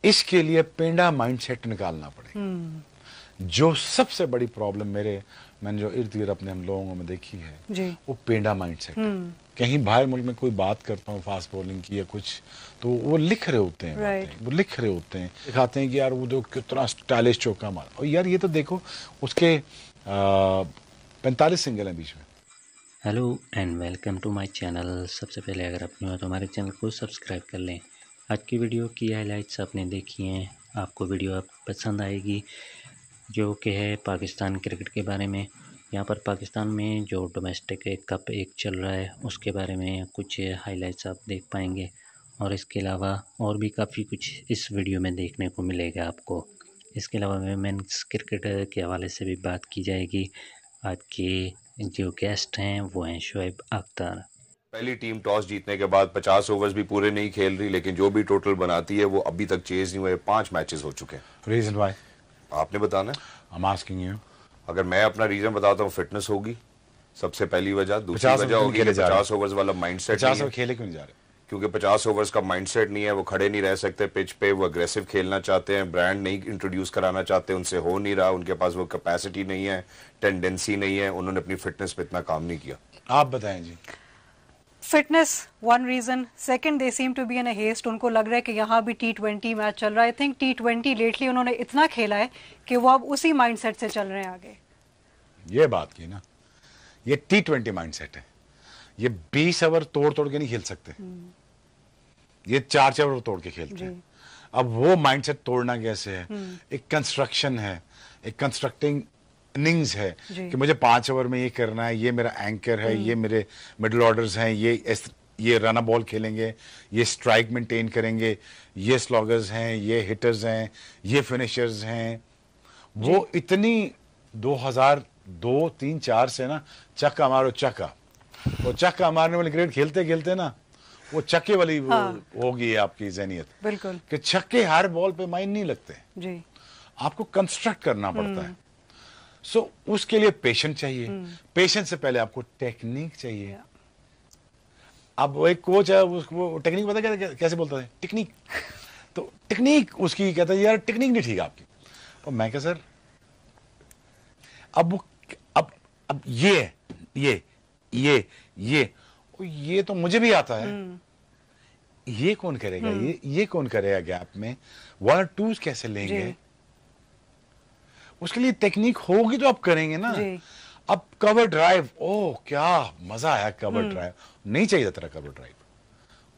इसके लिए पेंडा माइंडसेट निकालना पड़ेगा। जो सबसे बड़ी प्रॉब्लम मैंने जो इर्द गिर्द अपने हम लोगों में देखी है जी। वो पेंडा माइंडसेट है। कहीं बाहर मुल्क में कोई बात करता हूँ फास्ट बॉलिंग की या कुछ, तो वो लिख रहे होते हैं बातें, वो लिख रहे होते हैं, दिखाते हैं कि यार वो देखो कितना स्टाइलिश चौका मारा, और यार ये तो देखो उसके 45 सिंगल हैं बीच में। Hello and welcome to my channel. सबसे पहले अगर आप न्यू हो तो हमारे चैनल को सब्सक्राइब कर लें। आज की वीडियो की हाइलाइट्स आपने देखी हैं, आपको वीडियो पसंद आएगी, जो कि है पाकिस्तान क्रिकेट के बारे में। यहाँ पर पाकिस्तान में जो डोमेस्टिक कप एक चल रहा है उसके बारे में कुछ हाइलाइट्स आप देख पाएंगे, और इसके अलावा और भी काफ़ी कुछ इस वीडियो में देखने को मिलेगा आपको। इसके अलावा वुमेन्स क्रिकेट के हवाले से भी बात की जाएगी। आज के जो गेस्ट हैं वो हैं शुएब अख्तर। पहली टीम टॉस जीतने के बाद 50 ओवर्स भी पूरे नहीं खेल रही, लेकिन जो भी टोटल बनाती है वो अभी तक चेज नहीं हुए। 5 मैचेस हो चुके हैं। रीजन व्हाई आपने बताना है। I am asking you. अगर मैं अपना रीजन बताता हूँ, फिटनेस होगी सबसे पहली वजह। दूसरी वजह होगी 50 ओवर्स वाला माइंडसेट। 50 ओवर खेले क्यों नहीं जा रहे? क्योंकि 50 ओवर्स का माइंडसेट नहीं है, वो खड़े नहीं रह सकते पिच पे, वो अग्रेसिव खेलना चाहते हैं, ब्रांड नहीं इंट्रोड्यूस कराना चाहते, उनसे हो नहीं रहा, उनके पास वो कैपेसिटी नहीं है, टेंडेंसी नहीं है, उन्होंने अपनी फिटनेस पे इतना काम नहीं किया। आप बताएं जी। Fitness one reason, second they seem to be in a haste. उनको लग रहा है कि यहाँ भी T20 मैच चल रहा है। आई थिंक T20 लेटली उन्होंने इतना खेला है कि वो अब उसी माइंडसेट से चल रहे हैं आगे। ये बात की ना, ये T20 माइंडसेट है। ये 20 ओवर तोड़ के नहीं खेल सकते, ये 4 ओवर तोड़ के खेलते हैं। अब वो माइंडसेट तोड़ना कैसे है? एक कंस्ट्रक्शन है, एक कंस्ट्रक्टिंग इनिंग्स है कि मुझे 5 ओवर में ये करना है, ये मेरा एंकर है, ये मेरे मिडिल ऑर्डर्स हैं, ये रन बॉल खेलेंगे, ये स्ट्राइक मेंटेन करेंगे, ये स्लॉगर्स हैं, ये हिटर्स हैं, ये फिनिशर्स हैं। वो इतनी 2002, 3, 4 से ना चक्का मारो चक्का, वो चक्का मारने वाली क्रिकेट खेलते खेलते ना वो छक्के वाली होगी आपकी ज़हनियत। बिल्कुल कि छक्के हर बॉल पे माइंड नहीं लगते जी, आपको कंस्ट्रक्ट करना पड़ता है। सो उसके लिए पेशेंस चाहिए। पेशेंस से पहले आपको टेक्निक चाहिए। अब वो एक कोच है, वो टेक्निक पता क्या कैसे बोलता है? टेक्निक। तो टेक्निक उसकी कहता है यार टेक्निक नहीं ठीक आपकी। और मैं क्या सर, अब ये तो मुझे भी आता है। ये कौन करेगा? ये कौन करेगा? गैप में 1 और 2 कैसे लेंगे? उसके लिए टेक्निक होगी तो आप करेंगे ना। अब कवर ड्राइव, ओह क्या मजा आया कवर ड्राइव। नहीं चाहिए तेरा कवर ड्राइव,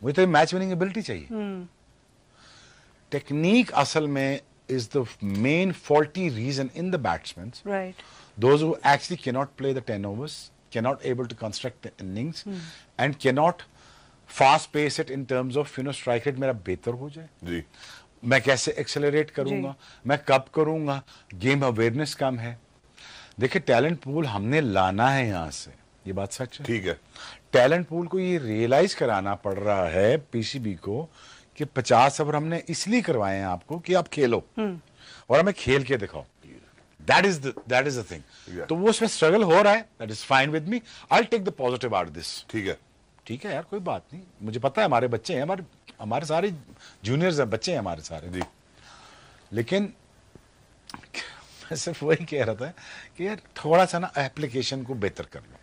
मुझे तो मैच विनिंग एबिलिटी चाहिए। टेक्निक असल में is the main faulty reason in the batsmen. Right. Those who actually cannot play the 10 overs, cannot able to construct the innings, and cannot fast pace it in terms of strike rate मेरा बेहतर हो जाए जी। मैं कैसे accelerate करूंगा, मैं कब करूंगा, गेम अवेयरनेस कम है। देखिए टैलेंट पूल हमने लाना है यहाँ से, ये बात सच है। ठीक है, टैलेंट पूल को ये रियलाइज कराना पड़ रहा है पीसीबी को कि 50 ओवर हमने इसलिए करवाए हैं आपको कि आप खेलो और हमें खेल के दिखाओ। That is the thing. तो वो उसमें स्ट्रगल हो रहा है, that is fine with me. I will take the positive out this. ठीक है यार, कोई बात नहीं, मुझे पता है हमारे बच्चे हैं, हमारे सारे जूनियर्स हैं, बच्चे हैं हमारे सारे जी। लेकिन मैं सिर्फ वही कह रहा था कि यार थोड़ा सा ना एप्लीकेशन को बेहतर कर लो,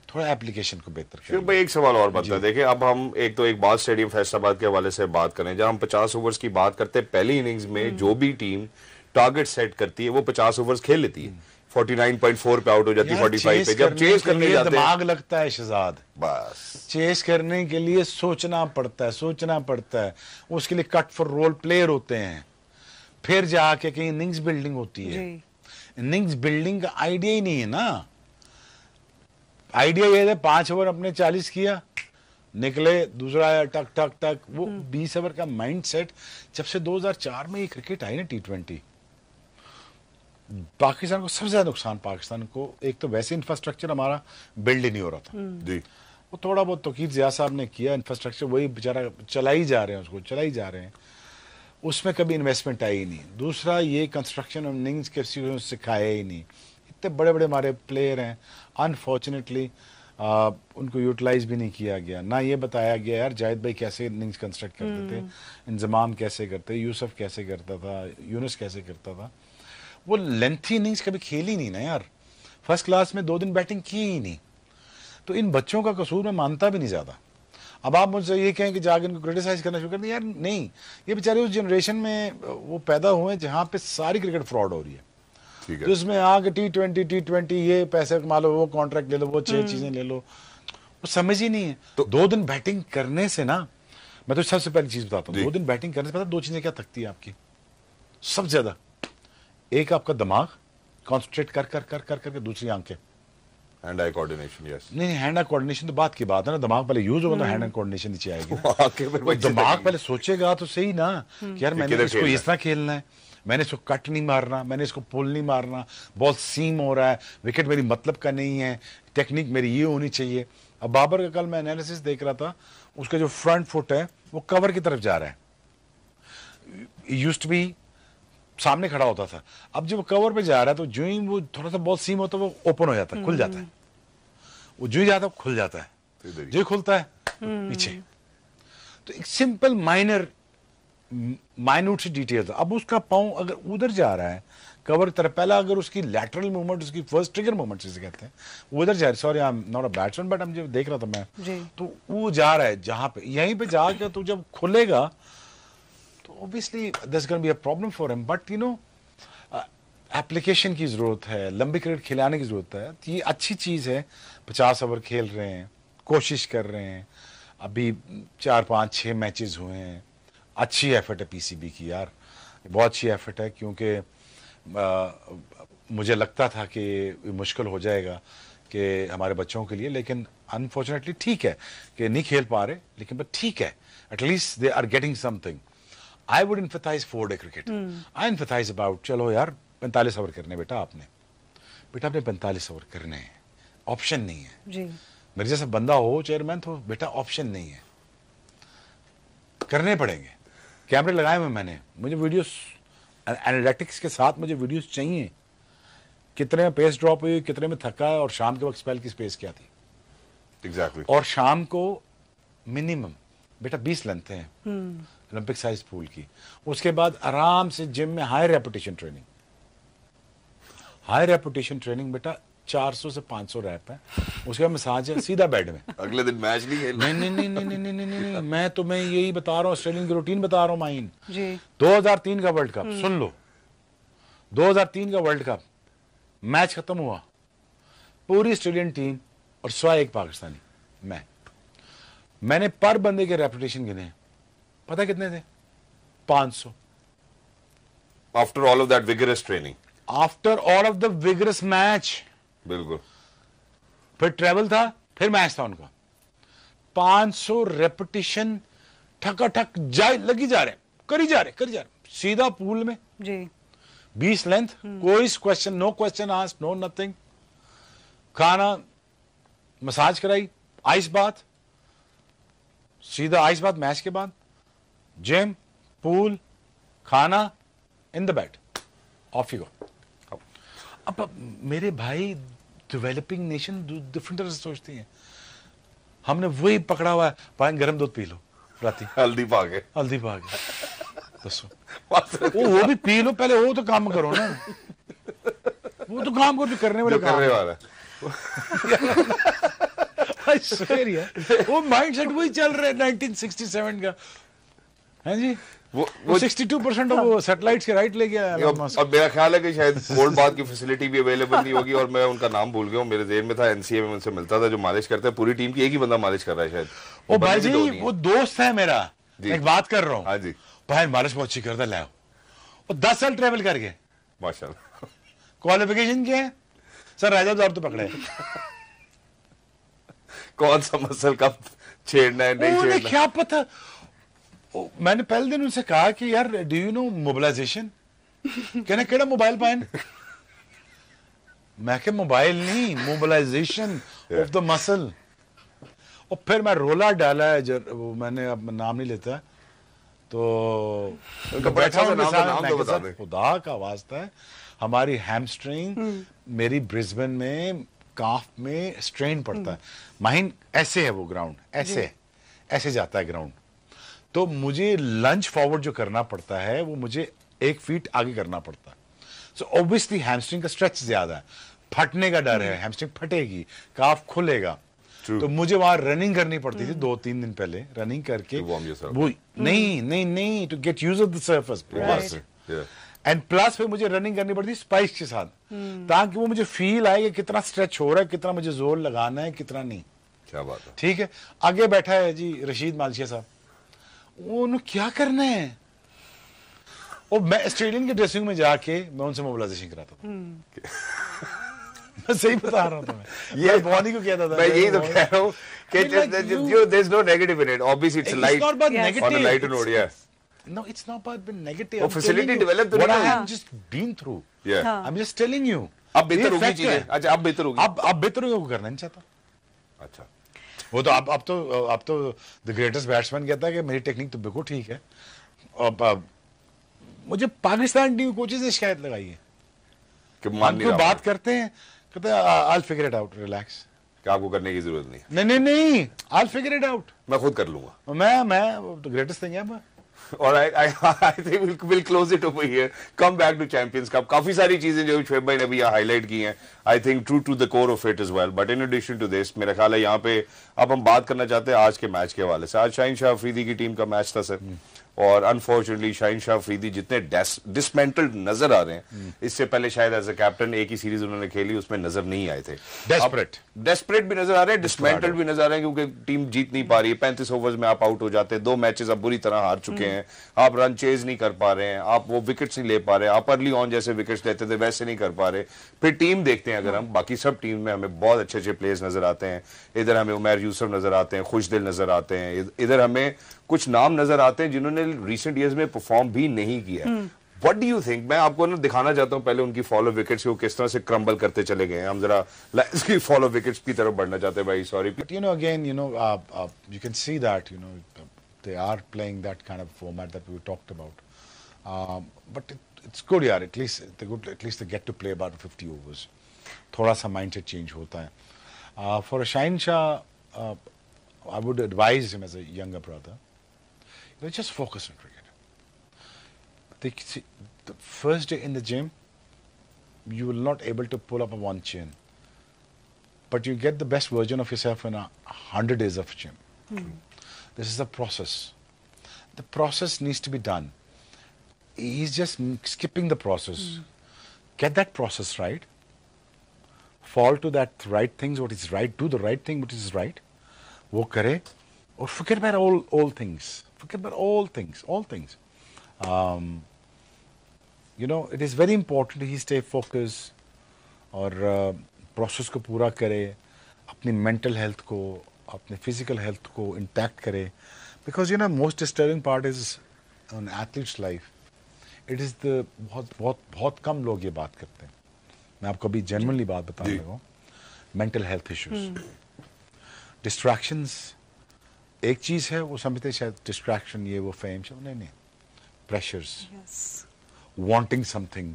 थोड़ा एप्लीकेशन को बेहतर कर लो। भाई एक सवाल और बनता है। देखिए अब हम एक बात स्टेडियम फैसलाबाद के हवाले से बात करें, जब हम 50 ओवर्स की बात करते हैं, पहली इनिंग्स में जो भी टीम टारगेट सेट करती है वो 50 ओवर्स खेल लेती है, 49.4 पे आउट हो जाती है, 45 पे। जब चेस करने जाते हैं दिमाग लगता है शहजाद, बस चेस करने के लिए सोचना पड़ता है, उसके लिए कट फॉर रोल प्लेयर होते हैं, फिर जाके कहीं इनिंग्स बिल्डिंग होती है। इनिंग्स बिल्डिंग का आइडिया ही नहीं है ना। आइडिया ये है 5 ओवर अपने 40 किया, निकले, दूसरा आया टक टक टक। वो 20 ओवर का माइंडसेट जब से 2004 में ये क्रिकेट आई ना T20, पाकिस्तान को सबसे ज्यादा नुकसान, पाकिस्तान को एक तो वैसे इंफ्रास्ट्रक्चर हमारा बिल्ड ही नहीं हो रहा था जी। वो थोड़ा बहुत तौकीर ज़िया साहब ने किया, इंफ्रास्ट्रक्चर वही बेचारा चलाई जा रहे हैं, उसमें कभी इन्वेस्टमेंट आई ही नहीं। दूसरा ये कंस्ट्रक्शन ऑफ इनिंग्स किसी को सिखाया ही नहीं। इतने बड़े बड़े हमारे प्लेयर हैं, अनफॉर्चुनेटली उनको यूटिलाइज भी नहीं किया गया, ना ये बताया गया यार जाहिद भाई कैसे इनिंग्स कंस्ट्रक्ट करते थे, इंजमाम कैसे करते, यूसुफ कैसे करता था, यूनुस कैसे करता था। वो लेंथी इनिंग्स कभी खेली नहीं ना यार, फर्स्ट क्लास में 2 दिन बैटिंग की ही नहीं। तो इन बच्चों का कसूर मैं मानता भी नहीं ज्यादा। अब आप मुझसे ये कहें कि जाकर इनको क्रिटिसाइज करना शुरू कर दें, यार नहीं, ये बेचारे उस जनरेशन में वो पैदा हुए जहां पे सारी क्रिकेट फ्रॉड हो रही है। तो इसमें आके T20 ये पैसे कमा लो, वो कॉन्ट्रैक्ट ले लो, वो 6 चीजें ले लो, वो समझ ही नहीं है। तो 2 दिन बैटिंग करने से ना, मैं तो सबसे पहली चीज बताता हूँ, 2 दिन बैटिंग करने से पता 2 चीजें क्या थकती है आपकी सबसे ज्यादा। एक आपका दिमाग कॉन्सेंट्रेट कर कर कर कर करके, दूसरी आंखें, हैंड आई कोऑर्डिनेशन। यस, नहीं हैंड आई कोऑर्डिनेशन तो बात की बात है ना, दिमाग पहले यूज होगा तो हैंड आई कोऑर्डिनेशन नीचे आएगी। दिमाग पहले सोचेगा तो सही ना कि यार मैंने इसको इस तरह खेलना है, मैंने इसको कट नहीं मारना, मैंने इसको पुल नहीं मारना, बॉल सीम हो रहा है, विकेट मेरी मतलब का नहीं है, टेक्निक मेरी ये होनी चाहिए। अब बाबर का कल मैं एनालिसिस देख रहा था, उसका जो फ्रंट फुट है वो कवर की तरफ जा रहा है, यूज्ड टू बी सामने खड़ा होता था, अब जब कवर पे जा रहा है तो जो ही वो थोड़ा सा बॉल सीम होता है वो ओपन हो जाता है, खुल जाता है, वो जो ही जाता है खुल जाता है, जो ही खुलता है पीछे। तो एक सिंपल माइन्यूट सी डिटेल। अब उसका पांव अगर उधर जा रहा है कवर तरफ, पहला अगर उसकी लैटरल मूवमेंट, उसकी फर्स्ट ट्रिगर मूवमेंट जिसे कहते हैं, वो उधर जा रही, sorry I am not a batsman but हम जब देख रहा था मैं, तो वो जा रहा है जहां पे, यहीं पे जाकर तो जब खुलेगा तो obviously this gonna be a problem for him. But you know application की जरूरत है, लंबी क्रिकेट खिलाने की जरूरत है। तो ये अच्छी चीज है, 50 ओवर खेल रहे हैं, कोशिश कर रहे हैं, अभी 4, 5, 6 मैचेस हुए हैं, अच्छी एफर्ट है पीसीबी की यार, बहुत अच्छी एफर्ट है, क्योंकि मुझे लगता था कि मुश्किल हो जाएगा कि हमारे बच्चों के लिए, लेकिन अनफॉर्चुनेटली ठीक है कि नहीं खेल पा रहे, लेकिन बट ठीक है, at least they are getting something. I would emphasise 4 day cricket, I emphasise about चलो यार 45 ओवर करने बेटा आपने 45 ओवर करने हैं, ऑप्शन नहीं है जी। मेरे जैसा बंदा हो चेयरमैन तो बेटा ऑप्शन नहीं है, करने पड़ेंगे। कैमरे लगाए हुए मैंने, मुझे वीडियोस एनालिटिक्स के साथ मुझे वीडियोस चाहिए, कितने में पेस ड्रॉप हुई, कितने में थका है, और शाम के वक्त स्पेल की स्पेस क्या थी एग्जैक्टली। और शाम को मिनिमम बेटा 20 लेंथ हैं ओलंपिक साइज पूल की, उसके बाद आराम से जिम में हाई रेपुटेशन ट्रेनिंग बेटा 400 से 500 रैप है, उसके बाद मसाज है, सीधा बेड में। अगले दिन मैच नहीं खेलना। नहीं, मैं तुम्हें यही बता रहा हूँ, ऑस्ट्रेलियन की रूटीन बता रहा हूँ माइन जी। 2003 का वर्ल्ड कप सुन लो, 2003 का वर्ल्ड कप मैच खत्म हुआ, पूरी ऑस्ट्रेलियन टीम और 101 पाकिस्तानी, मैंने पर बंदे के रेपुटेशन गिने, पता कितने थे? 500। After all of that vigorous training, after all of the vigorous match, बिल्कुल, फिर ट्रेवल था, फिर मैच था उनका, 500 रेपिटेशन ठक लगी जा रहे, करी जा रहे, सीधा पूल में जी, 20 लेंथ, कोई question, no question asked, no nothing, खाना, मसाज कराई, आइस बाथ, सीधा आइस बाथ मैच के बाद, जिम, पूल, खाना, in the bed, off you go. अब मेरे भाई डेवलपिंग नेशन डिफरेंट तरह से सोचती हैं, हमने वही पकड़ा हुआ है, पानी गर्म दूध पी लो राती, हल्दी पा के दसो वो भी पी लो, पहले वो तो काम करो ना, वो तो काम करो, करने वाला वो माइंडसेट वही चल रहा है 1967 का है जी। वो 62% ऑफ वो सैटेलाइट्स के राइट ले गया। अब मेरा ख्याल है कि शायद कोल्ड बाथ की फैसिलिटी भी अवेलेबल नहीं होगी, और मैं उनका नाम भूल गया हूँ, मेरे जेहन में था, एनसीए में उनसे मिलता था, जो मालिश करते हैं, पूरी टीम की एक ही बंदा मालिश कर रहा है शायद। ओ भाई जी, वो दोस्त है मेरा, एक बात कर रहा हूँ, हाँ जी भाई मालिश बहुत अच्छी करता, लाओ, वो 10 साल ट्रेवल करके माशाल्लाह। क्वालिफिकेशन क्या है सर? राजा साहब तो पकड़े कौन सा मसल कब छेड़ना है, नहीं छेड़ना, क्या पता। मैंने पहले दिन उनसे कहा कि यार डू यू नो मोबिलाइजेशन, कहना केड़ा मोबाइल पाइन, मैं क्या मोबाइल नहीं, मोबिलाइजेशन ऑफ द मसल। और फिर मैं रोला डाला है, वो मैंने अब नाम नहीं लेता, तो खुदा का वास्ता है, हमारी हैमस्ट्रिंग मेरी ब्रिस्बेन में काफ में स्ट्रेन पड़ता है। माहिन ऐसे है वो ग्राउंड, ऐसे जाता है ग्राउंड, तो मुझे लंच फॉरवर्ड जो करना पड़ता है वो मुझे 1 फीट आगे करना पड़ता है। सो ऑब्वियसली हैमस्ट्रिंग का स्ट्रेच ज्यादा है, फटने का डर है, हैमस्ट्रिंग फटेगी, काफ खुलेगा। तो मुझे वहां रनिंग करनी पड़ती थी 2-3 दिन पहले, रनिंग करके वो नहीं to get use of the surface, and plus फिर मुझे रनिंग करनी पड़ती स्पाइक्स के साथ, ताकि वो मुझे फील आए कि कितना स्ट्रेच हो रहा है, कितना मुझे जोर लगाना है, कितना नहीं। क्या बात है। ठीक है, आगे बैठा है जी रशीद मालशिया साहब, उन्होंने क्या करना है, और मैं ऑस्ट्रेलियन के ड्रेसिंग में जाके मैं उनसे मोबिलाइजेशन कराता था। मैं सही बता रहा हूँ तुम्हें, ये बॉनी को कहता था। मैं यही तो कह रहा हूँ कि there is no negative in it. Obviously it's light. It's not about negative. On a lighter note, yeah. No, it's not about being negative. वो facility develop तो what I नहीं have just been through. Yeah. I'm just telling you. अब बेहतर होगी चीजें। अच्छा, अब बेहतर होगी। अब बेहतर होगी, वो करना नहीं चाहता। अच्छा। वो तो अब तो द ग्रेटेस्ट बैट्समैन कहता है कि मेरी टेक्निक तो बिल्कुल ठीक है। अब मुझे पाकिस्तान टीम कोचेस ने शिकायत लगाई है कि मान नहीं रहा, बात करते हैं, कहते हैं I'll figure it out, relax. कि आपको करने की जरूरत नहीं। नहीं, I'll figure it out. मैं खुद कर लूंगा। मैं the greatest thing ever. All right, I think we'll close it over here. Come back to Champions Cup. काफी सारी चीजें जो शुएब भाई ने अभी यहाँ हाईलाइट की हैं, I think true to the core of it as well. But in addition to this, मेरा ख्याल है यहाँ पे अब हम बात करना चाहते हैं आज के मैच के हवाले से। आज शाहीन शाह अफरीदी की टीम का मैच था सर, और अनफॉर्चुनेटली शाहीन शाह अफरीदी जितने डिसमेंटल्ड नजर आ रहे हैं, इससे पहले शायद एज अ कैप्टन एक ही सीरीज उन्होंने खेली, उसमें नजर नहीं आए थे। डेस्परेट भी नजर आ रहे हैं, डिसमेंटल्ड भी नजर आ रहे हैं, क्योंकि टीम जीत नहीं पा रही है। 35 ओवर्स में आप आउट हो जाते हैं, 2 मैचेस आप बुरी तरह हार चुके हैं, आप रन चेज नहीं कर पा रहे हैं, आप वो विकेट्स नहीं ले पा रहे, आप अर्ली ऑन जैसे विकेट्स लेते थे वैसे नहीं कर पा रहे। फिर टीम देखते हैं अगर हम, बाकी सब टीम में हमें बहुत अच्छे अच्छे प्लेयर्स नजर आते हैं। इधर हमें उमर यूसुफ नजर आते हैं, खुशदिल नजर आते हैं, इधर हमें कुछ नाम नजर आते हैं जिन्होंने रिसेंट ईयर्स में परफॉर्म भी नहीं किया। What do you think? मैं आपको ना दिखाना चाहता हूं पहले उनकी फॉलो विकेट्स को किस तरह से क्रम्बल करते चले गए हैं। हम जरा इसकी फॉलो विकेट्स की तरफ बढ़ना चाहते हैं भाई, sorry. But you know, again, you can see that, they are playing that kind of format that we talked about. But it's good, यार, at least they get to play about 50 overs. थोड़ा सा mindset change होता है। For Shaheen Shah, I would advise him as a younger brother, just focus on cricket. The first day in the gym, you will not able to pull up a one chin, but you get the best version of yourself in 100 days of gym. This is the process. The process needs to be done. He's just skipping the process. Get that process right. Fall to that right things, what is right. Do the right thing, what is right. वो करे, और forget about all things. Forget about all things. It is very important he stay focused और process को पूरा करे, अपनी mental health को, अपने physical health को intact करे, because most disturbing part is an athlete's life. It is the बहुत कम लोग ये बात करते हैं। मैं आपको अभी genuinely बात बताने लगा हूँ, mental health issues. Distractions एक चीज है, वो समझते शायद डिस्ट्रैक्शन ये वो फेम, नहीं, pressures, wanting something,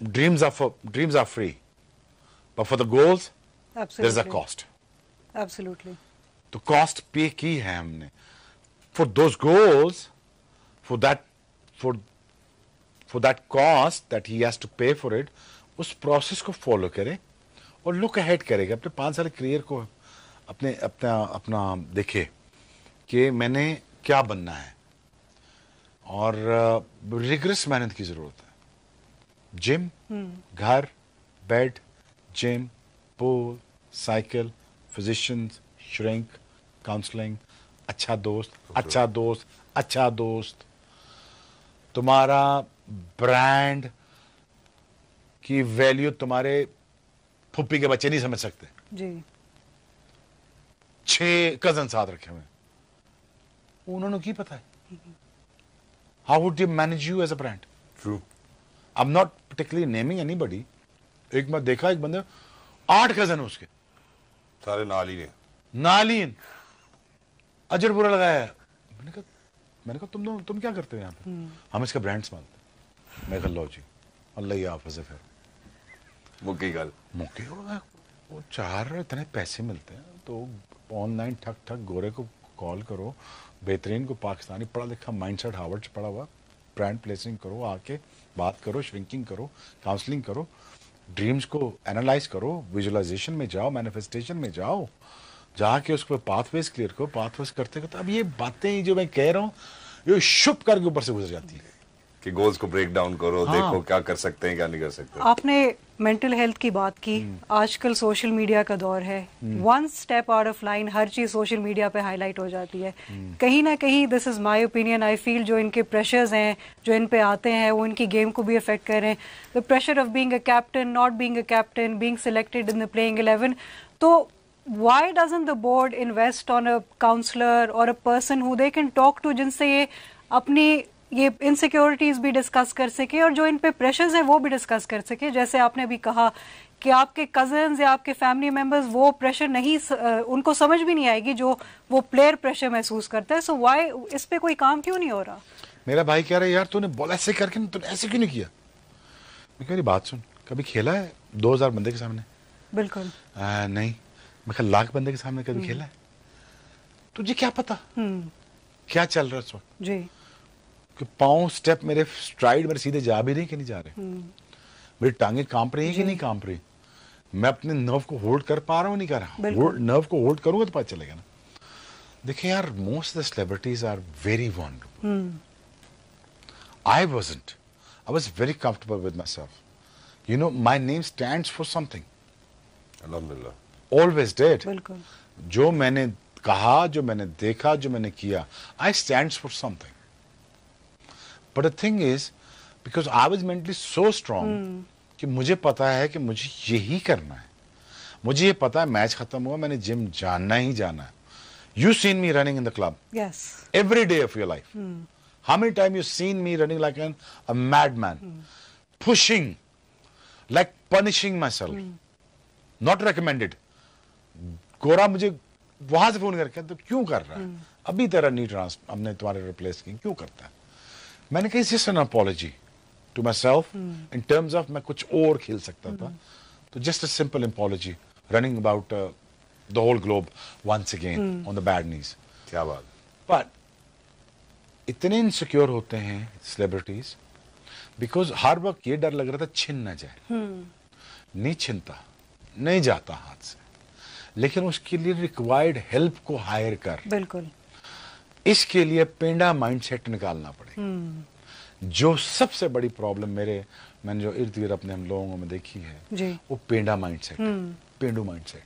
dreams are free, but for the goals there is a cost. Absolutely. तो कॉस्ट पे की है हमने for those goals, for that cost that he has to pay for it. उस process को follow करे और look ahead करेगा, अपने 5 साल करियर को अपना देखे कि मैंने क्या बनना है, और रिगरस मेहनत की जरूरत है। जिम, घर, bed, gym, pool, cycle, physicians, shrink, counselling, अच्छा दोस्त, तुम्हारा ब्रांड की वैल्यू तुम्हारे फुप्पी के बच्चे नहीं समझ सकते जी। 6 कजन साथ रखे हुए, उन्होंने की पता है how would you manage you as a brand. True. I am not particularly naming anybody. एक मैं देखा, एक बंदे 8 कजन उसके, सारे नालीन अजर बुरा लगाया है। मैंने कहा तुम क्या करते हो यहाँ पे? हम इसका ब्रांड संभालते। मैं कहा लो जी, अल्लाह ही हाफ़िज़ है। फिर मुक्की गल मौके वो चार इतने पैसे मिलते हैं तो ऑनलाइन ठक ठक गोरे को कॉल करो, बेहतरीन को पाकिस्तानी पढ़ा लिखा माइंडसेट हार्वर्ड से पढ़ा हुआ, ब्रांड प्लेसिंग करो, आके बात करो, श्रिंकिंग करो, काउंसलिंग करो, ड्रीम्स को एनालाइज करो, विजुअलाइजेशन में जाओ, मैनिफेस्टेशन में जाओ, जाके उसको पाथवेज क्लियर करो, पाथवेज करते करते अब ये बातें जो मैं कह रहा हूँ ये शुभ करके ऊपर से गुजर जाती है कि गोल्स को ब्रेक डाउन करो, हाँ। देखो क्या कर सकते हैं क्या नहीं कर सकते। आपने मेंटल हेल्थ की बात की, आजकल सोशल मीडिया का दौर है, one step out of line हर चीज सोशल मीडिया पे हाईलाइट हो जाती है। कहीं ना कहीं this is my opinion, I feel जो इनके प्रेशर्स हैं जो इन पे आते हैं वो इनकी गेम को भी अफेक्ट कर रहे हैं। The pressure of being a captain, not being a captain, being selected in the playing 11, तो why doesn't the board invest on a counselor or a person who they can talk to, जिनसे ये अपनी ये insecurities भी discuss कर सके और जो इन पे प्रेशर्स हैं वो भी डिस्कस कर सके। जैसे आपने भी कहा कि आपके कजन्स या आपके फैमिली मेंबर्स वो प्रेशर नहीं उनको समझ भी नहीं आएगी जो वो प्लेयर प्रेशर महसूस करता है। सो व्हाई इस पे कोई काम क्यों नहीं हो रहा? मेरा भाई कह रहा है यार तूने बॉल ऐसे करके तूने ऐसे क्यों नहीं किया। मैं कह, मेरी बात सुन, कभी खेला है 2000 बंदे के सामने? बिल्कुल नहीं। मैं कहा लाख बंदे के सामने कभी खेला है? तुझे क्या पता क्या चल रहा है उस वक्त जी, कि पाँव स्टेप मेरे स्ट्राइड मेरे सीधे जा भी रहे कि नहीं जा रहे, मेरी टांगे कांप रही है कि नहीं कांप रही, मैं अपने नर्व को होल्ड कर पा रहा हूँ नहीं कर रहा हूँ, नर्व को होल्ड करूंगा तो पता चलेगा ना। देखिए यार, most of the celebrities are very vulnerable. I wasn't, I was very comfortable with myself, you know my name stands for something, अल्हम्दुलिल्लाह ऑलवेज डेड। बिल्कुल जो मैंने कहा, जो मैंने देखा, जो मैंने किया, आई stands for something. But the thing is because I was mentally so strong कि मुझे पता है कि मुझे यही करना है, मुझे ये पता है मैच खत्म हुआ, मैंने जिम जाना ही जाना है। You seen me running in the club yes every day of your life. How many times you seen me running like a madman, pushing, like punishing myself, not recommended. गोरा मुझे वहां से फोन करके तो क्यों कर रहा है, अभी तेरा नी हमने तुम्हारे रिप्लेस की, क्यों करता है? मैंने कहा just an apology to myself in terms of मैं कुछ और खेल सकता था, तो just a simple apology running about the whole globe once again on the bad knees. क्या बात। बट इतने इनसिक्योर होते हैं सेलिब्रिटीज बिकॉज हर वक्त ये डर लग रहा था छिन ना जाए, नहीं छिनता, नहीं जाता हाथ से, लेकिन उसके लिए रिक्वायर्ड हेल्प को हायर कर, बिल्कुल इसके लिए पेंडा माइंडसेट निकालना पड़ेगा। जो सबसे बड़ी प्रॉब्लम मैंने जो इर्द गिर्द अपने हम लोगों में देखी है जी, वो पेंडा माइंडसेट, पेंडू माइंडसेट,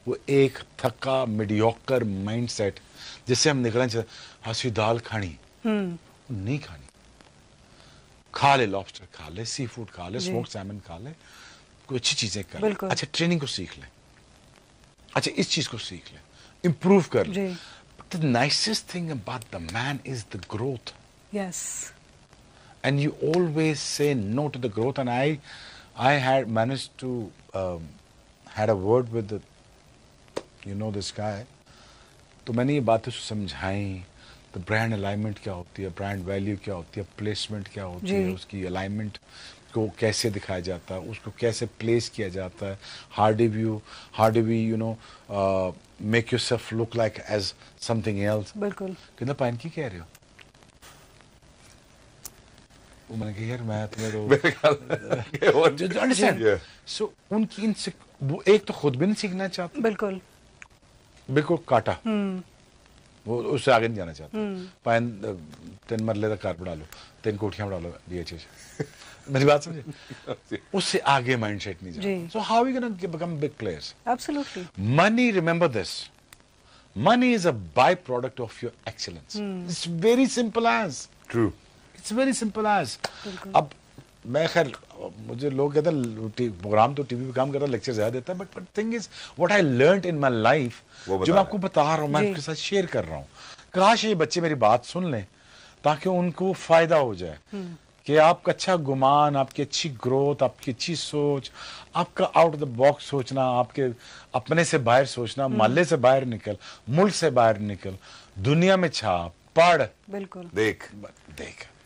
वो एक थका मीडियोकर माइंडसेट जिससे हम निकलना चाहिए। हंसी दाल खानी नहीं खानी, खा ले लॉबस्टर, खा ले सी फूड, खा ले स्मोक्ड सैमन, खा ले, कोई अच्छी चीजें कर ले, अच्छा ट्रेनिंग को सीख ले, अच्छा इस चीज को सीख ले, इंप्रूव कर ले। But the nicest thing about the man is the growth. Yes, and you always say no to the growth, and I had managed to had a word with this guy, तो मैंने ये बातें समझाई, तो brand alignment क्या होती है, brand value क्या होती है, प्लेसमेंट क्या होती है, उसकी अलाइनमेंट को कैसे दिखाया जाता है, उसको कैसे प्लेस किया जाता है, how do we make yourself look like as something else। बिल्कुल कितना पाइन की कह रहे हो? वो मैंने कहा यार मैं तुम्हें तो अंडरस्टैंड। सो उनकी वो एक तो खुद भी नहीं सीखना चाहते, बिल्कुल काटा, वो उससे आगे नहीं जाना चाहते। पाइन 3 मरले का कार बढ़ा लो, 3 कोठियां बढ़ा लो, BHH मेरी बात समझे, उससे आगे माइंडसेट नहीं जाता। So how we gonna become big players? Absolutely. Money, remember this, money is a by product of your excellence. It's very simple as true, it's very simple as. अब मैं खैर, मुझे लोग कहते हैं प्रोग्राम तो टीवी पे काम कर रहा, लेक्चर ज्यादा देता है, but thing is what I learned in my life, जो मैं आपको बता रहा हूँ, मैं आपके साथ शेयर कर रहा हूँ। काश ये बच्चे मेरी बात सुन लें ताकि उनको फायदा हो जाए कि आपका अच्छा गुमान, आपकी अच्छी ग्रोथ, आपकी अच्छी सोच, आपका आउट ऑफ द बॉक्स सोचना, आपके अपने से बाहर सोचना, मोहल्ले से बाहर निकल, मुल्क से बाहर निकल, दुनिया में छाप, पढ़, बिल्कुल देख,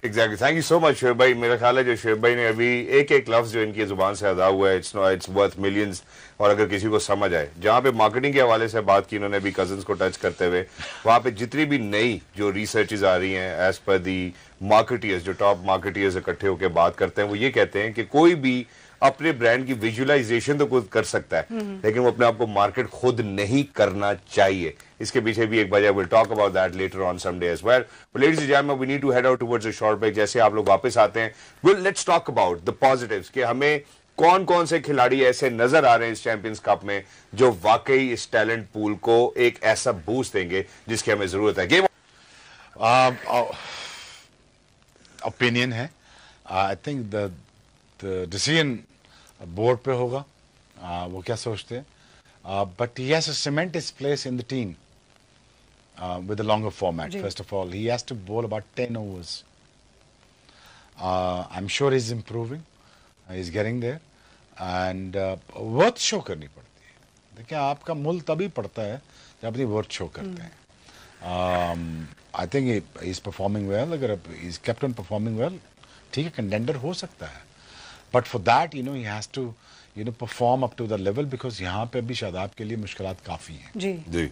exactly, thank you so much Shoaib भाई। मेरा ख्याल है जो शोएब भाई ने अभी एक एक लफ्ज जो इनकी जुबान से अदा हुआ है, इट्स वर्थ मिलियंस। और अगर किसी को समझ आए, जहाँ पे मार्केटिंग के हवाले से बात की इन्होंने अभी कजन्स को टच करते हुए, वहाँ पे जितनी भी नई जो रिसर्चेज आ रही हैं एज पर दी मार्केटियर्स, जो टॉप मार्केटियर्स इकट्ठे होकर बात करते हैं, वो ये कहते हैं कि कोई भी अपने ब्रांड की विजुअलाइजेशन तो खुद कर सकता है, लेकिन वो अपने आप को मार्केट खुद नहीं करना चाहिए। इसके पीछे भी एक वजह, will talk about that later on some day as well. But ladies and gentleman, we need to head out towards a short break. जैसे आप लोग वापस आते हैं, well let's talk about the positives, कि हमें कौन कौन से खिलाड़ी ऐसे नजर आ रहे हैं इस चैंपियंस कप में जो वाकई इस टैलेंट पूल को एक ऐसा बूस्ट देंगे जिसकी हमें जरूरत है। गेम ओपिनियन है, I think the decision board पे होगा, वो क्या सोचते हैं, but he has to cement his place in the team with a longer format. First of all, he has to bowl about 10 overs. I'm sure he's improving, he's getting there, and worth show करनी पड़ती है। देखिए, आपका मूल तभी पड़ता है जब अपनी वर्थ शो करते हैं। I think he's performing well, अगर he's kept on performing well, ठीक है, कंटेंडर हो सकता है, but for that he has to perform up to the level, because यहाँ पे भी शादाब के लिए मुश्किलात काफ़ी हैं। जी।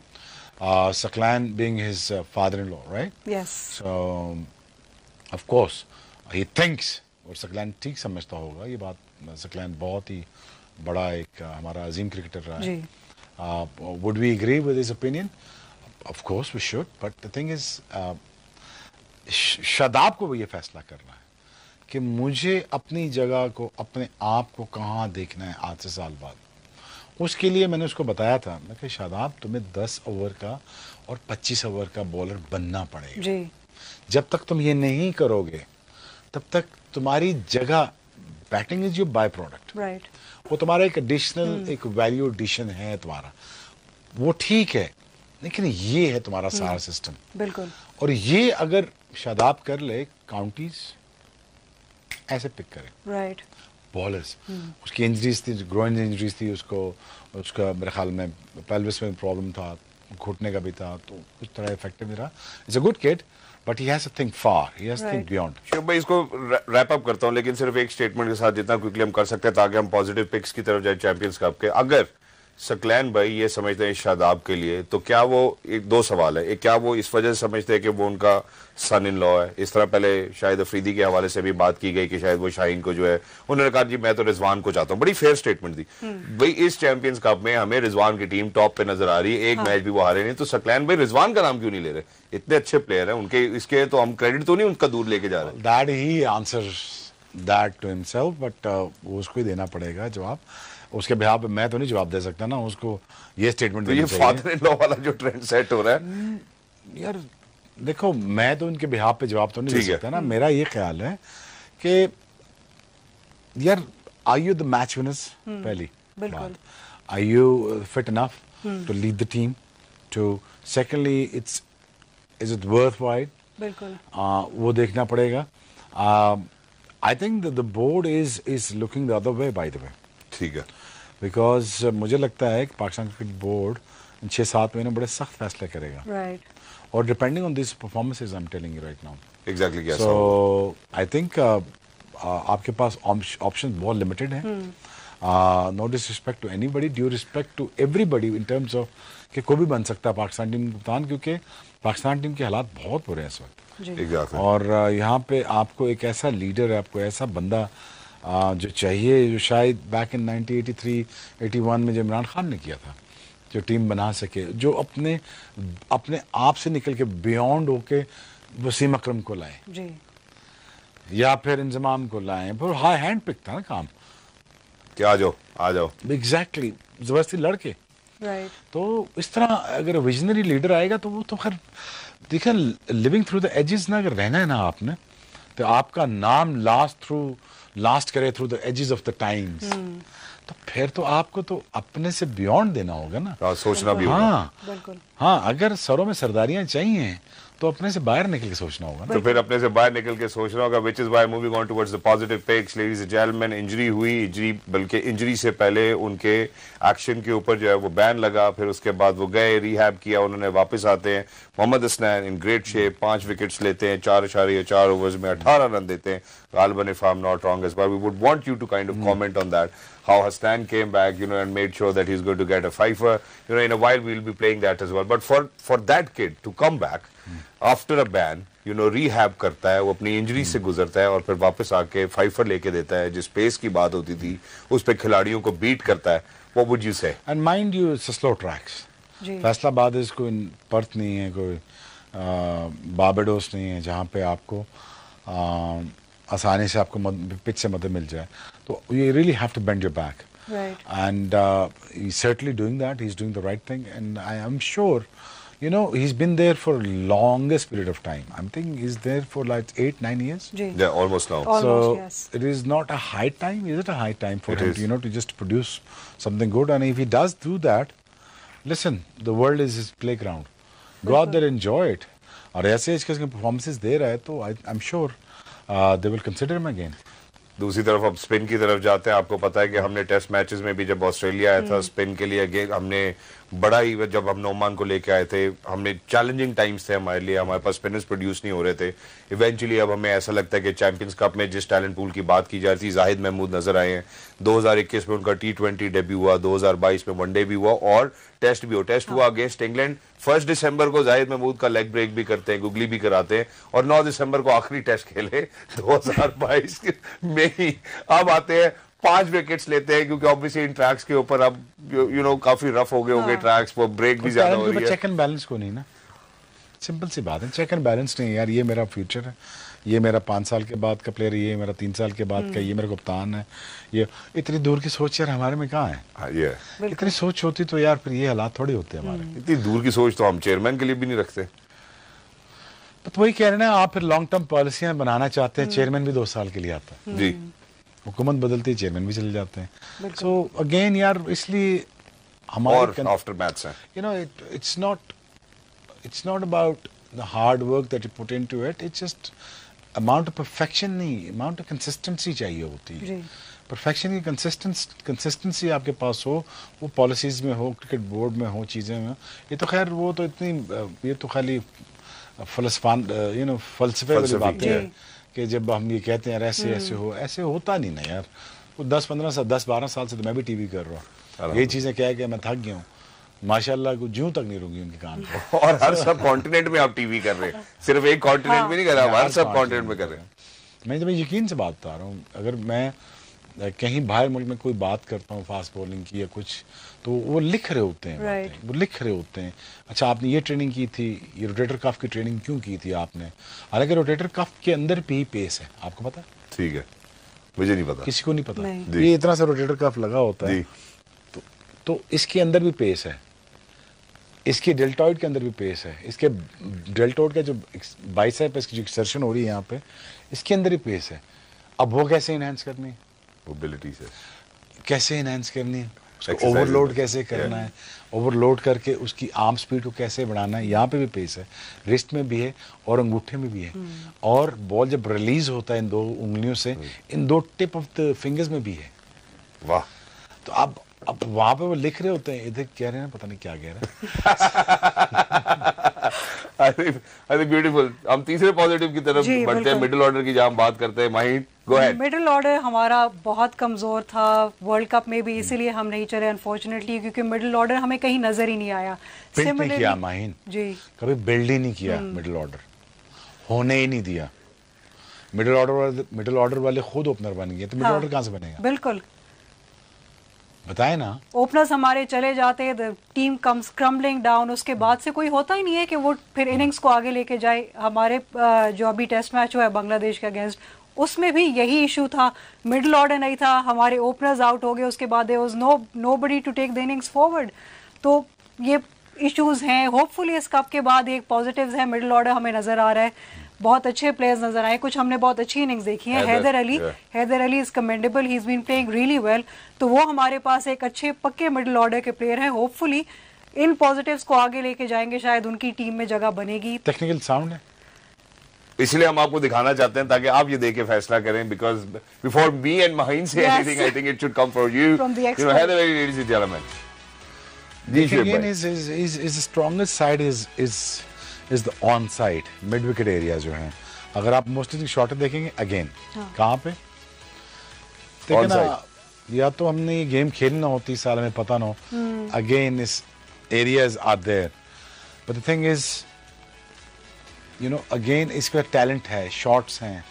Saklan being his father-in-law, right? Yes. So, of course, he thinks, और सकलैन ठीक समझता होगा ये बात, सकलैन बहुत ही बड़ा एक हमारा अजीम क्रिकेटर रहा है। Would we agree with his opinion? Of course we should, but the thing is, Shadab को भी ये फैसला करना है कि मुझे अपनी जगह को, अपने आप को कहाँ देखना है आज से साल बाद। उसके लिए मैंने उसको बताया था, मैं कि शादाब, तुम्हें 10 ओवर का और 25 ओवर का बॉलर बनना पड़ेगा जी। जब तक तुम ये नहीं करोगे तब तक तुम्हारी जगह, batting is your by product, right, वो तुम्हारा एक एडिशनल एक वैल्यू एडिशन है तुम्हारा, वो ठीक है, लेकिन ये है तुम्हारा सारा सिस्टम। बिल्कुल। और ये अगर शादाब कर ले, काउंटीज ऐसे पिक करे, राइट, बॉलर्स, उसकी इंजरीज थी, ग्रोइन इंजरीज थी उसको, उसका मेरे ख्याल में पेल्विस में प्रॉब्लम था, घुटने का भी था, तो उस तरह इफेक्टिव रहा। It's a good kid, but he has to think far, he has to think beyond. Shoaib भाई, इसको रैप अप करता हूं, लेकिन सिर्फ एक स्टेटमेंट के साथ जितना क्विकली हम कर सकते हैं ताकि हम पॉजिटिव पिक्स की तरफ जाए चैंपियंस कप के। अगर सकलैन भाई ये समझते हैं शादाब के लिए, तो क्या वो, एक दो सवाल है, एक, क्या वो इस वजह से समझते हैं कि वो उनका सन इन लॉ है? इस तरह पहले शायद अफरीदी के हवाले से भी बात की गई कि शायद वो शाहीन को जो है, उन्होंने कहा जी मैं तो रिजवान को चाहता हूँ, बड़ी फेयर स्टेटमेंट थी भाई। इस चैंपियंस कप में हमें रिजवान की टीम टॉप पे नजर आ रही है, एक मैच भी वो हारे नहीं, तो सकलैन भाई रिजवान का नाम क्यों नहीं ले रहे? इतने अच्छे प्लेयर है उनके, इसके तो हम क्रेडिट तो नहीं उनका दूर लेके जा रहे। That he answers that to himself, but उसको ही देना पड़ेगा जवाब। उसके बिहाफ पे मैं तो नहीं जवाब दे सकता ना, उसको ये स्टेटमेंट। तो ये फादर इन लॉ वाला जो ट्रेंड सेट हो रहा है, यार देखो, मैं तो उनके बिहाफ पे जवाब तो नहीं दे सकता ना। मेरा ये ख्याल है कि यार, are you the match winners? पहली बात, are you fit enough to lead the team? Two secondly, it's is it worthwhile? बिल्कुल, वो देखना पड़ेगा। I think the board is looking the other way, by the way. ठीक है, because मुझे लगता है कि पाकिस्तान क्रिकेट बोर्ड 6-7 महीने बड़े सख्त फैसले करेगा, राइट, और depending on this performances, I am telling you right now. Exactly, क्या सो आई थिंक आपके पास ऑप्शन बहुत लिमिटेड है। No disrespect to anybody, due respect to everybody in terms of कि कोई भी बन सकता है पाकिस्तान टीम का कप्तान, क्योंकि पाकिस्तान टीम के हालात बहुत बुरे हैं इस वक्त। exactly. और यहाँ पे आपको एक ऐसा लीडर है, आपको ऐसा बंदा जो चाहिए, जो शायद बैक इन 1983-81 में जो इमरान खान ने किया था, जो टीम बना सके, जो अपने आप से निकल के बियॉन्ड होके वसीम अकरम को लाए जी, या फिर इंजमाम को लाए, फिर हाई हैंड पिक था ना काम, क्या आ जाओ एग्जैक्टली, जबरदस्ती लड़के, राइट। तो इस तरह अगर विजनरी लीडर आएगा तो वो तो खैर देखिए, लिविंग थ्रू द एजेस ना अगर रहना है ना आपने, तो आपका नाम लास्ट करे through the ages of the times, तो फिर तो आपको तो अपने से बियॉन्ड देना होगा ना, सोचना भी होगा। हाँ, अगर सरों में सरदारियां चाहिए तो अपने से बाहर निकल के सोचना होगा। तो फिर अपने से बाहर निकल के सोचना होगा, which is why moving on towards the positive picks, ladies and gentlemen, injury हुई, बल्कि इंजरी से पहले उनके एक्शन के ऊपर जो है वो बैन लगा, फिर उसके बाद वो गए, रिहैब किया, उन्होंने वापस आते हैं। Mohammad Hasnain in great shape, 5 wickets लेते हैं, 4.4 ओवर्स में 18 रन देते हैं। गालिबन if I'm not wrong as well, we would want you to kind of comment on that, how Hassan came back, and made sure that he's going to get a fifer. In a while we'll be playing that as well. But for that kid to come back after a ban, rehab करता है, वो अपनी injury से गुजरता है और फिर वापस आके फाइफर लेके देता है, जिस पेस की बात होती थी उस पे खिलाड़ियों को बीट करता है। What would you say? And mind you, it's a slow tracks. Faisalabad इस कोई पर्थ नहीं है, कोई बारबाडोस नहीं है जहाँ पे आपको आसानी से आपको पिच से मदद मिल जाए। तो you really have to bend your back. Right. And he's certainly doing that. He's doing the right thing, and I am sure, he's been there for longest period of time. I'm thinking he's there for like 8-9 years. Yeah, almost now. Almost, So yes. it is not a high time. Is it a high time for It him, is. to just produce something good? And if he does do that, listen, the world is his playground. Go out there, enjoy it. और ऐसे इसके performances दे रहा है तो I'm sure they will consider him again. दूसरी तरफ अब spin की तरफ जाते हैं। आपको पता है कि हमने टेस्ट मैचेस में भी जब ऑस्ट्रेलिया आया था स्पिन के लिए अगेन हमने बड़ा ही, जब हम नोमान को लेके आए थे, हमने चैलेंजिंग टाइम्स थे हमारे लिए, हमारे पास स्पिनर्स प्रोड्यूस नहीं हो रहे थे। इवेंचुअली अब हमें ऐसा लगता है कि चैंपियंस कप में जिस टैलेंट पूल की बात की जा रही थी, जाहिद महमूद नजर आए हैं। 2021 में उनका T20 डेब्यू हुआ, 2022 में वनडे भी हुआ और टेस्ट भी हो। टेस्ट हुआ अगेंस्ट इंग्लैंड 1 दिसंबर को, जाहिद महमूद का लेग ब्रेक भी करते हैं, गुगली भी कराते हैं और 9 दिसंबर को आखिरी टेस्ट खेले 2022 में ही। अब आते हैं 5 विकेट्स लेते हैं क्योंकि ऑब्वियसली इन ट्रैक्स के ऊपर अब काफी रफ हो गए होंगे ट्रैक्स, वो ब्रेक भी ज्यादा हो रही है। चेक एंड बैलेंस को नहीं ना, सिंपल सी बात है, चेक एंड बैलेंस नहीं यार। ये मेरा फ्यूचर है, ये मेरा 5 साल के बाद का प्लेयर है, ये मेरा 3 साल के बाद का, ये मेरा कप्तान है। ये इतनी दूर की सोच यार हमारे में कहाँ है? ये इतनी सोच होती तो यार फिर ये हालात थोड़ी होते हमारे। इतनी दूर की सोच तो हम चेयरमैन के लिए भी नहीं रखते। तो वही कह रहे हैं ना, आप फिर लॉन्ग टर्म पॉलिसियां बनाना चाहते हैं, चेयरमैन भी 2 साल के लिए आता है जी, हुकूमत बदलती है, चेयरमैन भी चले जाते हैं। सो अगेन यार, इसलिए हमारे आफ्टर मैच है, it's not about the hard work that you put into it, it's just amount of perfection नहीं, amount of consistency चाहिए होती है। परफेक्शन की कंसिस्टेंसी आपके पास हो, वो पॉलिसीज में हो, क्रिकेट बोर्ड में हो, चीज़ें में। ये तो खैर वो तो इतनी, ये तो खाली फलसफे वाली बातें हैं कि जब हम ये कहते हैं ऐसे ऐसे हो, ऐसे होता नहीं ना यार। वो 10-12 साल से तो मैं भी टीवी कर रहा हूँ, ये चीज़ें कह के मैं थक गया हूँ। माशाल्लाह को ज्यों तक नहीं रुकी उनके कान पे। और हर सब कॉन्टिनेंट में आप टीवी कर रहे हैं, सिर्फ एक कॉन्टिनेंट में नहीं कर रहे, हर सब कॉन्टिनेंट में कर रहे हैं। मैं जब यकीन से बात बता रहा हूँ, अगर मैं कहीं बाहर मुल्क में कोई बात करता हूँ फास्ट बॉलिंग की या कुछ, तो वो लिख रहे होते हैं बातें, वो लिख रहे होते हैं। अच्छा आपने ये ट्रेनिंग की थी, ये रोटेटर कफ की ट्रेनिंग क्यों की थी आपने? हालांकि रोटेटर कफ के अंदर भी पेस है, आपको पता है? ठीक है, मुझे नहीं पता, किसी को नहीं पता। ये इतना सा रोटेटर कफ लगा होता है, तो इसके अंदर भी पेस है, इसके डेल्टॉइड के अंदर भी पेस है, इसके डेल्टॉइड का जो बाइसेप है, इसकी जो एक्सर्शन हो रही है यहाँ पे, इसके अंदर ही पेस है। अब वो कैसे इनहेंस करनी है? मोबिलिटी से कैसे इनहेंस करनी है, उसको ओवरलोड कैसे करना है, ओवरलोड करके उसकी आर्म स्पीड को कैसे बढ़ाना है। यहाँ पे भी पेस है, रिस्ट में भी है और अंगूठे में भी है। और बॉल जब रिलीज होता है इन 2 उंगलियों से, इन 2 टिप ऑफ द फिंगर्स में भी है। वाह। तो अब वहां पे वो लिख रहे होते हैं, इधर कह रहे हैं पता नहीं क्या कह रहे हैं। I think beautiful। हम तीसरे पॉजिटिव की तरफ बढ़ते हैं, मिडिल ऑर्डर की जहाँ बात करते हैं। माहिर, गो अहेड। मिडिल ऑर्डर हमारा बहुत कमजोर था वर्ल्ड कप में भी, इसीलिए हम नहीं चले अनफॉर्चुनेटली, क्योंकि मिडिल ऑर्डर हमें कहीं नजर ही नहीं आया। बिल्ड नहीं किया माहिन जी, कभी बिल्ड ही नहीं किया, मिडिल ऑर्डर होने ही नहीं दिया। मिडिल ऑर्डर वाले खुद ओपनर बन गए, तो मिडिल ऑर्डर कहाँ से बनेगा? बिल्कुल, बताए ना, ओपनर्स हमारे चले जाते, the team comes crumbling down, उसके बाद से कोई होता ही नहीं है कि वो फिर इनिंग्स को आगे लेके जाए। हमारे जो अभी टेस्ट मैच हुआ है बांग्लादेश के अगेंस्ट, उसमें भी यही इशू था, मिडिल ऑर्डर नहीं था, हमारे ओपनर्स आउट हो गए, उसके बाद there was nobody to take the innings forward. तो ये इश्यूज हैं। होपफुली इस कप के बाद एक पॉजिटिव्स है, मिडिल ऑर्डर हमें नजर आ रहा है, बहुत अच्छे प्लेयर्स नजर आए, कुछ हमने बहुत अच्छी इनिंग्स देखी है। Haider Ali is commendable, he is been playing really well. तो वो हमारे पास एक अच्छे पक्के मिडिल ऑर्डर के प्लेयर हैं। होपफुली इन पॉजिटिव्स को आगे लेके जाएंगे, शायद उनकी टीम में जगह बनेगी। टेक्निकल साउंड है, इसलिए हम आपको दिखाना चाहते हैं ताकि आप ये देख के फैसला करें, because before me and Maheen say anything I think it should come from you, you know, hello ladies and gentleman. again is the strongest side is the on side mid wicket area जो है। अगर आप mostly shot देखेंगे again कहाँ पे देखिए ना, या तो हमने ये गेम खेलना हो 30 साल में पता ना हो, अगेन इस areas are there, but the thing is you know again इस पर टैलेंट है, शॉट्स हैं,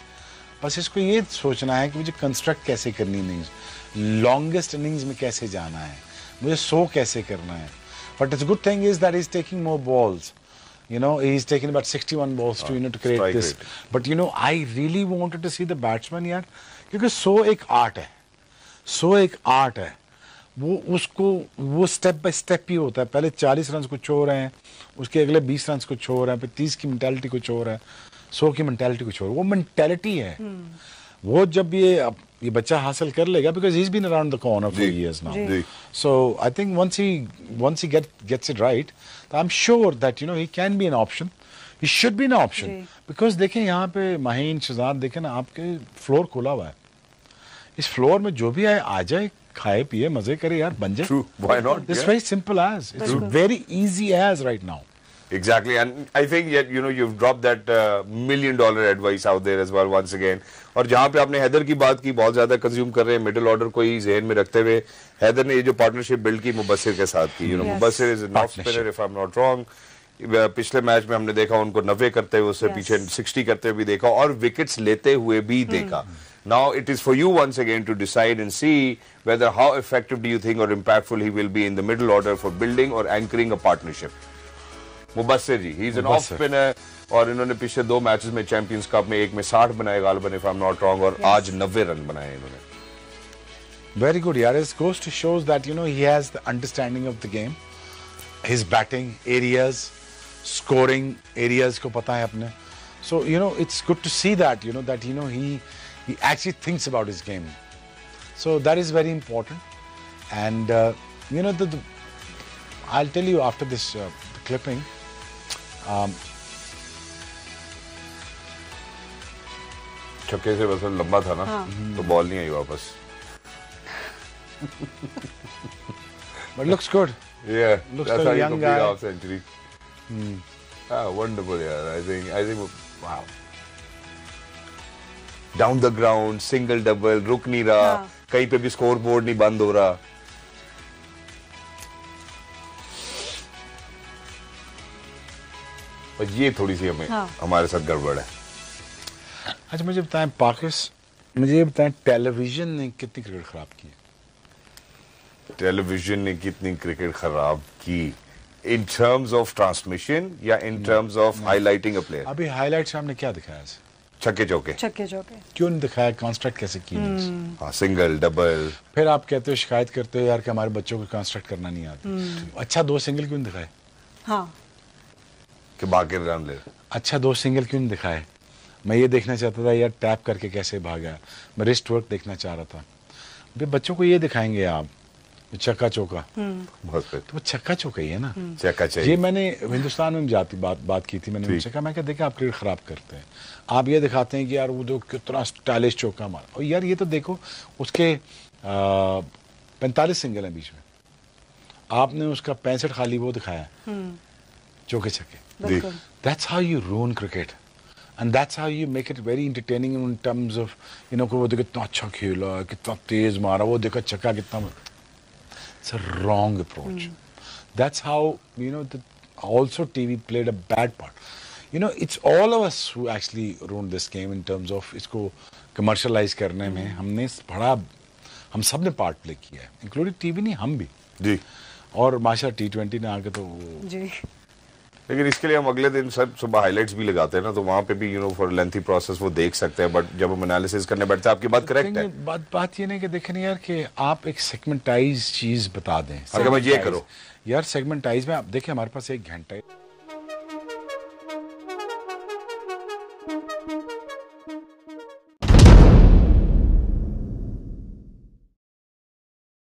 बस इसको ये सोचना है कि मुझे कंस्ट्रक्ट कैसे करनी इनिंग्स, लॉन्गेस्ट इनिंग्स में कैसे जाना है, मुझे 100 कैसे करना है। But it's good thing is that he is taking more balls, you know, he's taken about 61 balls to, you know, to create this rate. But you know, I really wanted to see the batsman यार, क्योंकि 100 एक art है, 100 एक art है, वो उसको वो step by step ही होता है। पहले 40 रन कुछ हो रहे हैं, उसके अगले 20 रन कुछ हो रहे हैं, फिर 30 की मेंटालिटी कुछ हो रहा है, 100 की मेंटालिटी कुछ हो रहा है। वो मेंटालिटी है, वो जब ये बच्चा हासिल कर लेगा, because he's been around the corner for years now. So I think once he gets it right, I'm sure that you know he can be an option. He should be an option. Because देखें यहाँ पे माहीन शहजाद देखें ना, आपके floor खुला हुआ है, इस फ्लोर में जो भी आए आ जाए, खाए पिए मजे करे यार, बन जाए। True. Why not? It's very simple as. It's very easy as right now. Exactly, and I think yet you know you've dropped that $1 million advice out there as well once again. और जहाँ पे आपने हैदर की बात की, बहुत ज्यादा consume कर रहे हैं, मिडिल ऑर्डर को ही ज़हन में रखते हुए हैदर ने ये जो पार्टनरशिप बिल्ड की मुबस्सिर के साथ की, you know, Mubassir is an off spinner if I am not wrong. पिछले मैच में हमने देखा उनको 90 करते हुए, उससे पीछे 60 करते हुए भी देखा, और विकेट्स लेते हुए भी देखा। Now it is for you once again to decide and see whether how effective do you think or impactful he will be in the middle order for building or anchoring a partnership. Mubassir ji, he is an off spinner, और इन्होंने पिछले 2 matches में champions cup में, एक में 60 बनाए गालिबन if I am not wrong, और आज 90 रन बनाए इन्होंने। Very good, yaar. It goes to shows that you know he has the understanding of the game, his batting areas, scoring areas को पता है अपने। So you know it's good to see that he actually thinks about his game. So that is very important, and you know I'll tell you after this the clipping. छक्के से बस लंबा था ना, तो बॉल नहीं आई वापस। But looks good. Yeah, looks that's like how a you young complete guy. half century. Wonderful, yeah. I think wow. Down the ground, single double, रुक नहीं रहा, कहीं पे भी स्कोर बोर्ड नहीं बंद हो रहा। और ये थोड़ी सी हमारे साथ गड़बड़ है। अच्छा मुझे बताएं टेलीविजन ने कितनी क्रिकेट खराब की? टेलीविजन ने कितनी क्रिकेट खराब की इन टर्म्स ऑफ ट्रांसमिशन या इन terms of highlighting a player? अभी हाईलाइट्स में हमने क्या दिखाया? छक्के चौके क्यों नहीं दिखाया? कंस्ट्रक्ट कैसे की? हाँ, सिंगल डबल। फिर आप कहते हो, शिकायत करते हो यार कि हमारे बच्चों को कंस्ट्रक्ट करना नहीं आता। अच्छा 2 सिंगल क्यों नहीं दिखाए? हाँ, कि बाकी रन ले। अच्छा 2 सिंगल क्यों नहीं दिखाए? मैं ये देखना चाहता था यार टैप करके कैसे भागा, मैं रिस्ट वर्क देखना चाह रहा था। बच्चों को ये दिखाएंगे आप चक्का चौका, तो वो चक्का चौका ही है ना, चक्का चाहिए। ये मैंने हिंदुस्तान में जाती बात की थी, मैंने उनसे कहा, मैं क्या देखा आप क्रिकेट खराब करते हैं, आप ये दिखाते हैं कि यार वो जो कितना स्टाइलिश चौका मारा, और यार ये तो देखो उसके 45 सिंगल हैं बीच में, आपने उसका 65 खाली वो दिखाया चौके छक्के। That's how you ruin cricket, and that's how you make it very entertaining in terms of you know वो देखो कितना अच्छा खेला, कितना तेज मारा, वो देखो छक्का कितना। It's a wrong approach. That's how you know also TV played a bad part. You know it's all of us who actually ruined this game in terms of इसको commercialize करने में हम सब ने पार्ट प्ले किया है, including TV नहीं, हम भी जी, और माशा T20 ने आके तो जी। लेकिन इसके लिए हम अगले दिन सब सुबह हाइलाइट्स भी लगाते हैं ना, तो वहाँ पे भी you know for lengthy process वो देख सकते हैं, बट जब हम एनालिसिस करने बैठते हैं, आपकी बात करेक्ट है। बात ये नहीं कि देखें यार कि आप एक सेगमेंटाइज चीज बता दें, अगर मैं ये करो यार सेगमेंटाइज में आप देखें हमारे पास 1 घंटा